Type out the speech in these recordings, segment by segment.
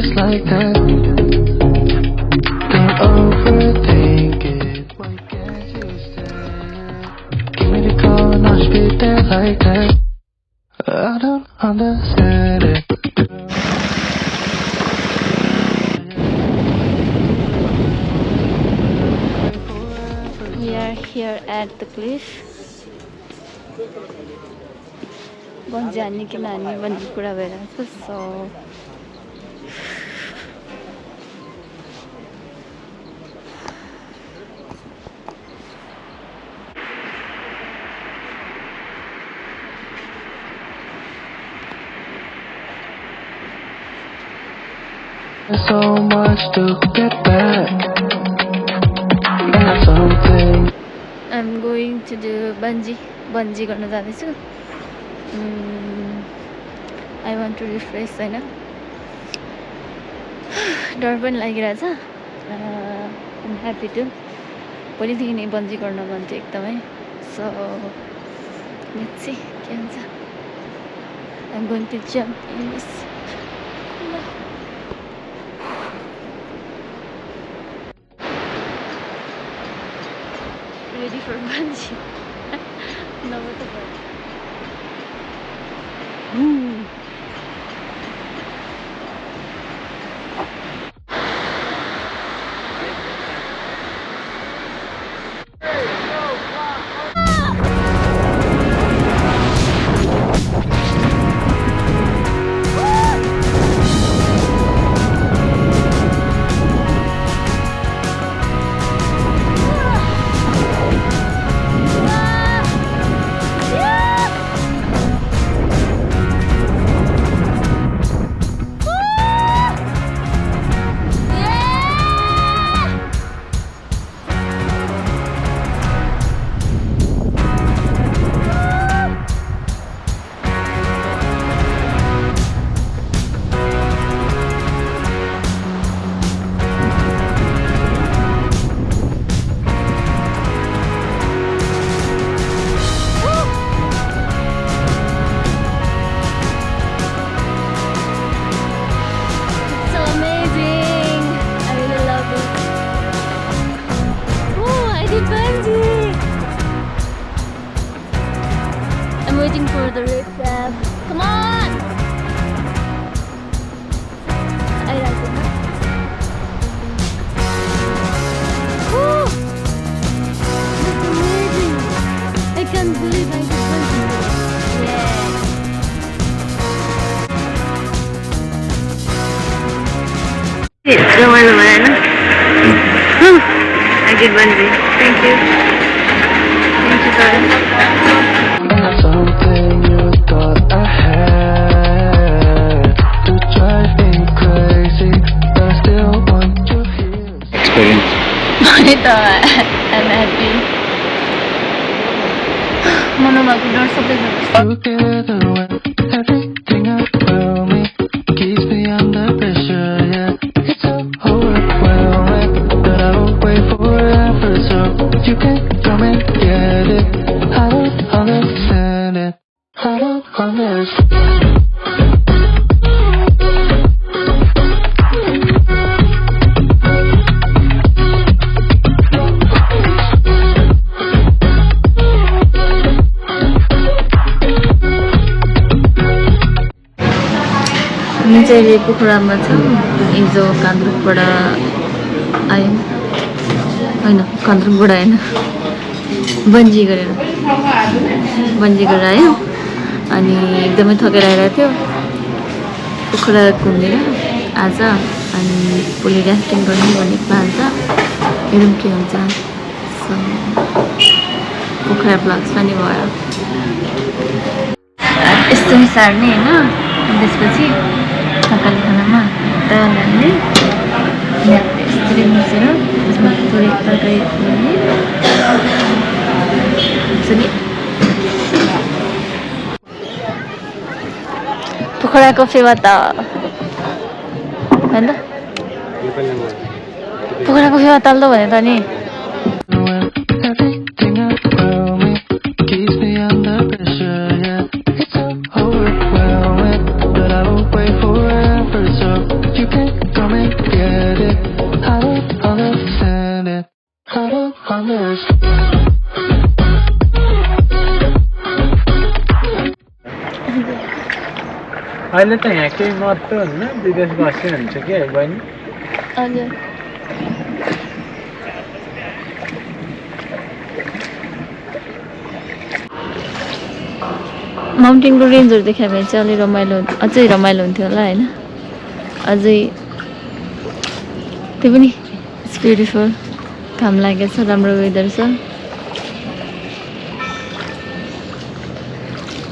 just like that. Don't overthink it. Why can't you stay? Give me the call and I'll be there like that. I don't understand it. We are here at the cliff. Bungee हान्ने कि नहान्ने भन्ने कुरा भइरहेको छ. So There's so much to get back. That's something. I'm going to do bungee गर्न जाँदैछु. I want to refresh हैन. डर पनि लागिरहेछ. I'm happy to. पहिलेदेखि नै बन्जी गर्न मन थियो एकदमै. So let's see के हुन्छ. I'm going to jump in this. Ready for bungee. No, what the fuck? I'm waiting for the red crab. Come on! I like it. Woo! That's amazing! I can't believe I did bungee. Yeah. I did bungee. Thank you. Thank you, guys. Something you thought I had to drive me crazy. I still want to hear. Experience. I'm happy. Together when everything around me keeps me under pressure. Yeah, it's so overwhelming that I will wait forever. So you can come and get it. I don't understand it. I don't understand. हामी चाहिँ अहिले पोखरामा छौँ. हिजो कान्द्रुकबाट आयौँ. होइन कान्द्रुकबाट आएन, bungee गरेर आयौँ. अनि एकदमै थकेर आइरहेको थियो. पोखरा घुमेर आज अनि भोलि ऱ्याफ्टिङ गर्ने भन्ने प्लान छ. हेरौँ के हुन्छ. सो पोखरा ब्लग्स पनि भयो. यस्तो सार्ने होइन. त्यसपछि थकाली खानामा दाल हाल्ने, यसरी मुसेर त्यसमा थोरै तरकारी हाल्ने. पोखराको फेवा त होइन, पोखराको फेवा ताल्दो भने त नि. You can this. अहिले त यहाँ केही मात्र हुन्न विदेश बस्ने हुन्छ कि है बहिनी हजुर माउन्टेनको रेन्जहरू देखायो भने चाहिँ अलि रमाइलो अझै रमाइलो हुन्थ्यो होला होइन अझै त्यो पनि इट्स ब्युटिफुल घाम लागेको छ राम्रो वेदर छ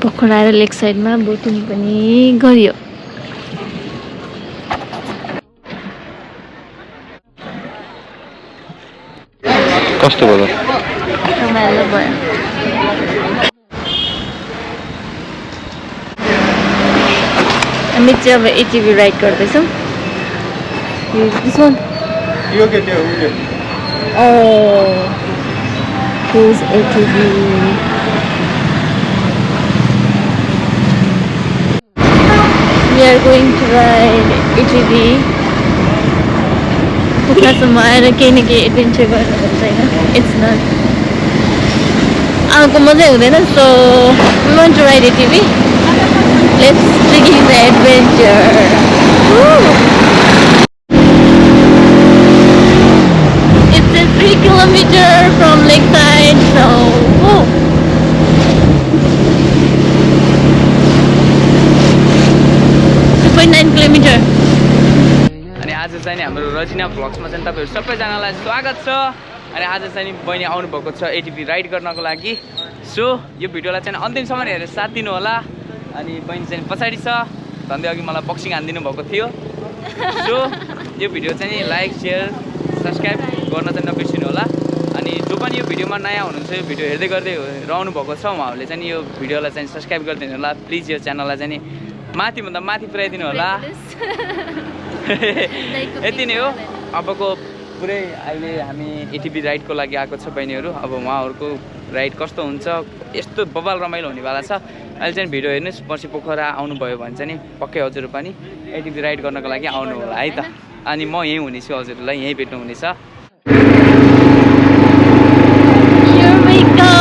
पोखरा आएर लेक साइडमा बोटिङ पनि गरियो कस्तो भयो रमाइलो भयो हामी चाहिँ अब एटिभी राइड गर्दैछौँ यो के त्यो उयो Here's ATV. We are going to ride ATV. पोखरासम्म आएर केही न केही एडभेन्चर गर्नुपर्छ होइन इट्स नट आएको मजै हुँदैन so we want to ride ATV let's begin the adventure It's a 3 kilometer from lakeside, so woo. 2.9 kilometer. अनि आज चाहिँ हाम्रो रजिना भ्लग्समा चाहिँ तपाईहरु सबैजनालाई स्वागत छ अनि आज चाहिँ बहिनी आउनु भएको छ एटिभी राइड गर्नको लागि सो यो भिडियोलाई चाहिँ अन्तिमसम्म हेरेर साथ दिनु होला अनि बहिनी चाहिँ पछाडी छ भन्दै अघि मलाई बक्सिङ हान्दिनु भएको थियो सो यो भिडियो चाहिँ लाइक शेयर सब्स्क्राइब गर्न चाहिँ नबिर्सिनु होला अनि जो पनि यो भिडियोमा नयाँ हुनुहुन्छ यो भिडियो हेर्दै गर्दै रहनु भएको छ उहाँहरूले चाहिँ यो भिडियोलाई चाहिँ सब्स्क्राइब गरिदिनु होला प्लिज यो च्यानललाई चाहिँ माथि भन्दा माथि पुर्याइदिनु होला यति नै हो अबको पुरै अहिले हामी एटिभी राइडको लागि आएको छ बहिनीहरू अब उहाँहरूको राइड कस्तो हुन्छ यस्तो बबाल रमाइलो हुनेवाला छ अहिले चाहिँ भिडियो हेर्नुहोस् पछि पोखरा आउनुभयो भने चाहिँ नि पक्कै हजुर पनि एटिभी राइड गर्नको लागि आउनु होला है त अनि म यहीँ हुनेछु हजुरलाई यहीँ भेट्नु हुनेछ Here we go.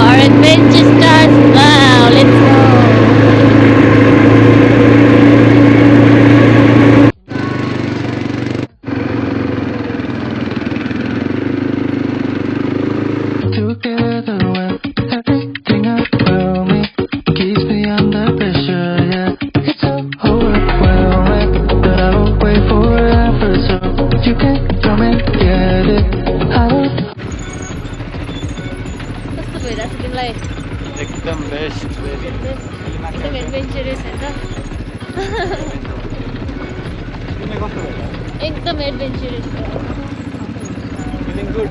Our adventure starts now. Let's go. Together when everything around me keeps me under pressure, yeah. It's so overwhelming that I don't wait forever, so you can come and get it. I don't कस्तो भइरहेछ तिमीलाई एकदम best एकदम adventurous होइन एकदम adventurous feeling good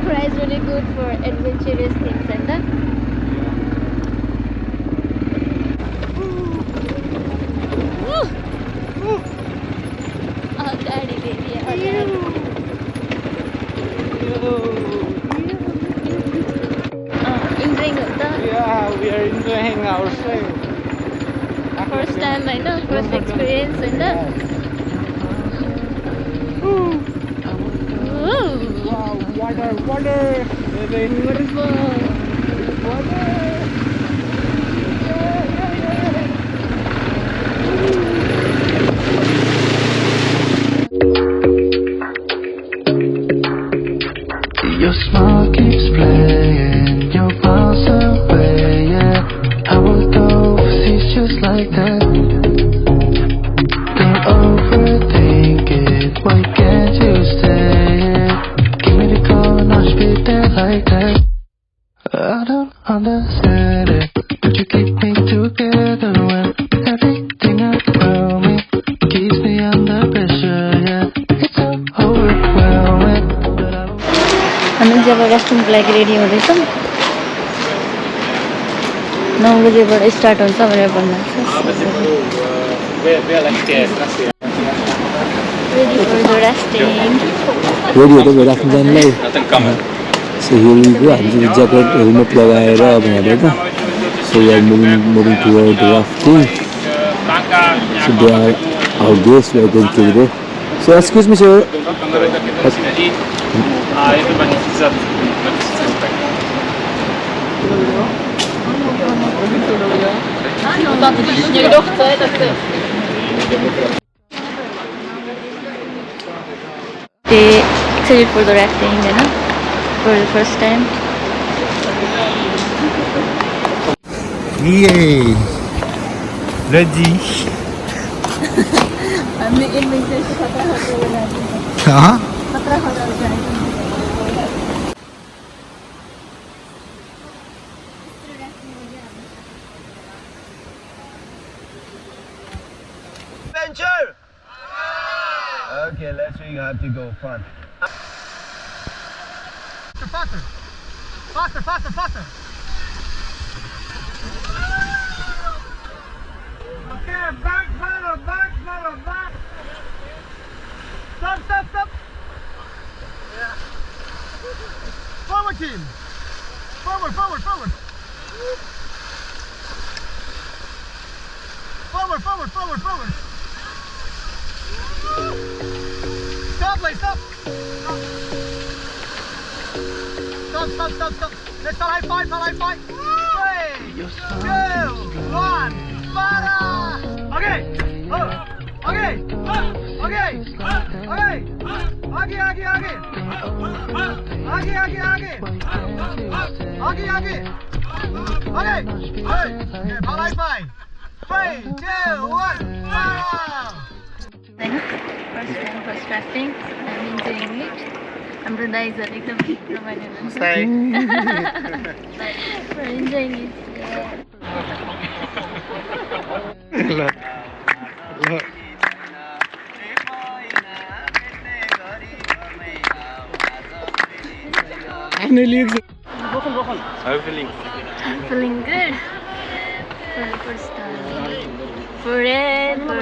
Kura is really good for adventurous things and that. Oh, daddy, baby. Oh, daddy. Enjoying it, Yeah, we are enjoying ourselves. first time, I know, first experience and that. Wow, water, baby. Beautiful. Water. Your smile keeps playing, your miles away, yeah. I would overseas just like that. Don't overthink it, why can't you stay? Give me the call and I'll be there like that. I don't understand it, but you keep me together when everything around me keeps me under pressure, yeah. It's so overwhelming that I don't हामी जब राफ्टिङको लागि ready हुँदैछौँ 9 बजेबाट start हुन्छ भनेर भन्नुहुन्छ ready for the rafting ready हुँदै भइराख्नु जानुलाई सो here we go हामी चाहिँ jacket helmet लगाएर अब यहाँबाट so we are moving toward the rafting so they are our guests we are going to there So excuse me, sir. They excited for the rafting, you know, for the first time. Yay! Ready? Huh? Adventure! Okay, let's see, you have to go fun. Faster! Faster, faster, faster! Okay, back, follow, back, follow, back! Stop, stop, stop! Yeah. Forward, team! Forward, forward, forward! Forward, forward, forward, forward! Stop, like, stop! Stop, stop, stop, stop! Let's start high five, start high five! 3, 2, 1, para! Okay! Okay! Okay! Okay! Aage, aage, aage! Aage, aage, aage! Aage, aage! Okay! Okay! Para high five! 3, 2, 1, para! First time, first rafting. I'm enjoying it. हाम्रो दाइजहरू एकदम रमाइलो हुनुहुन्छ। We're enjoying it. Feeling good for the first time. Forever.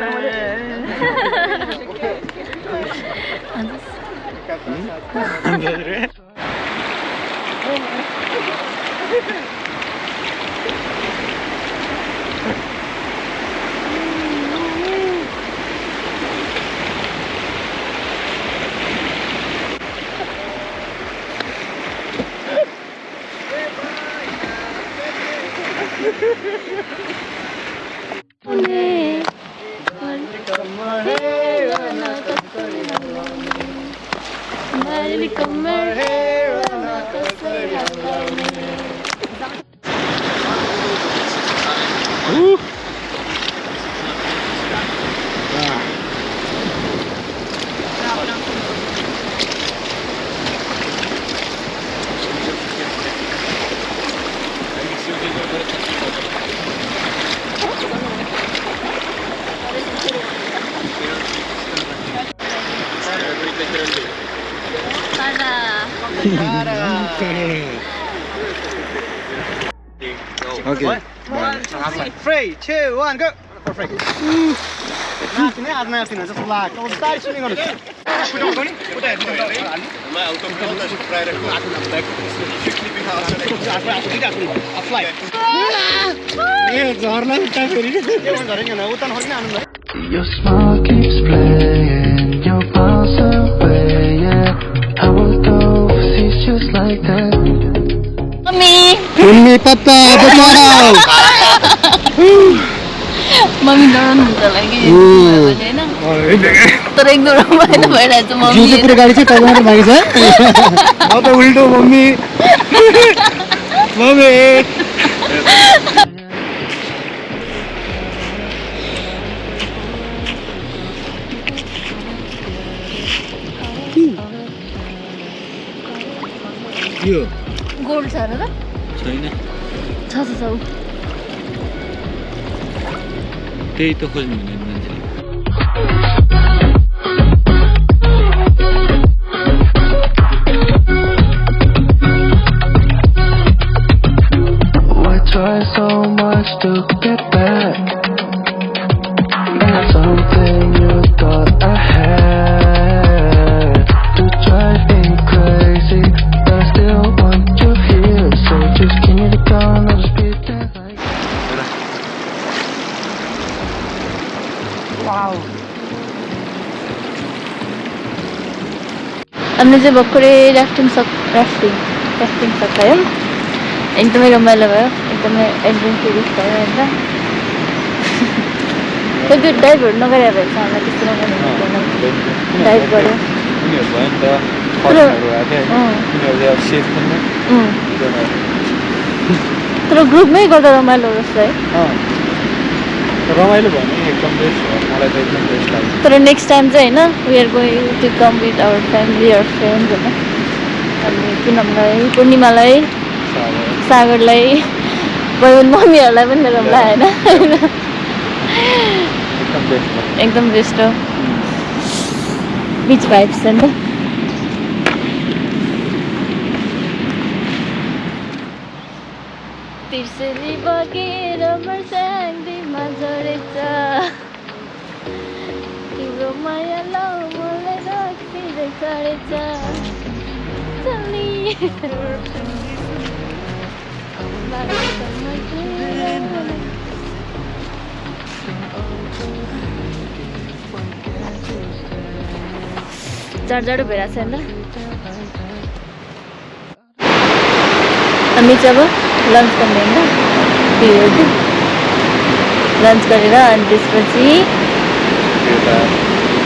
Okay. 1, 3, 2, 1, go! Perfect. Nothing, nothing, just relax. All the time swimming on it. Your smile keeps playing, your miles away, yeah. I would go overseas just like that. Mummy, Papa, Papa! Mummy डराउनुहुन्छ लागि होइन तर एकदम रमाइलो भइरहेछ mummy पुरो गाडी चाहिँ तपाईँ मात्र भएको छ म त उल्टो मम्मी मम्मी यो गोल्ड छ र छैन छ छ छ त्यही त खोज्नु हुँदैन मान्छेले Why try so much to get back? That's something you thought I had to drive me crazy, but I still want you here. So just give me the gun, I'll just be there like. Wow. हामीले चाहिँ भर्खरै rafting सकायौँ एकदमै रमाइलो भयो एकदमै adventurous भयो होइन खोइ त्यो डाइभहरू नगरे भए चाहिँ हामीलाई त्यस्तो रमाइलो हुँदैन डाइभ गऱ्यो तर ग्रुपमै गर्दा रमाइलो रहेछ है रमाइलो भयो नि एकदम बेस्ट हो मलाई त एकदम बेस्ट लाग्यो तर नेक्स्ट टाइम चाहिँ होइन we are going to come with our family or friends होइन अनि पुनमलाई पूर्णिमालाई सागरलाई बहिनी मम्मीहरूलाई पनि लिएर होला होइन एकदम बेस्ट हो बिच भाइब्स छ नि त तिर्सली बगेर मर्स्याङमा झरेछ तिम्रो माया लौ मलाई रक्सीले चढेछ जाडो भइरहेको छ नि त हामी चाहिँ अब लन्च गर्ने होइन त्यो लन्च गरेर अनि त्यसपछि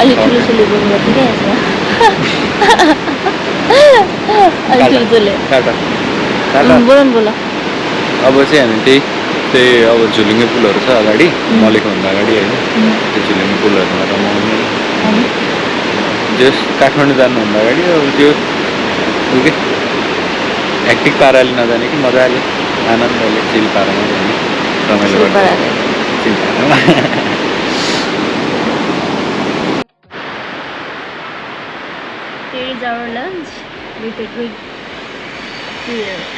अलिक ठुलो बोल्नु पर्छ क्या अलिक ठुलो बोल अब चाहिँ हामी त्यही अब झुलिङ्गे पुलहरू छ अगाडि मलेको भन्दा अगाडि होइन त्यो झुलिङ्गे पुलहरूमा रमाउने जस काठमाडौँ जानुभन्दा अगाडि अब त्यो के एक्टिभ पाराले नजाने कि मजाले आनन्दले चिल पारामा जाने रमाइलो गर्छ chill पारामा Here is our lunch with a good beer.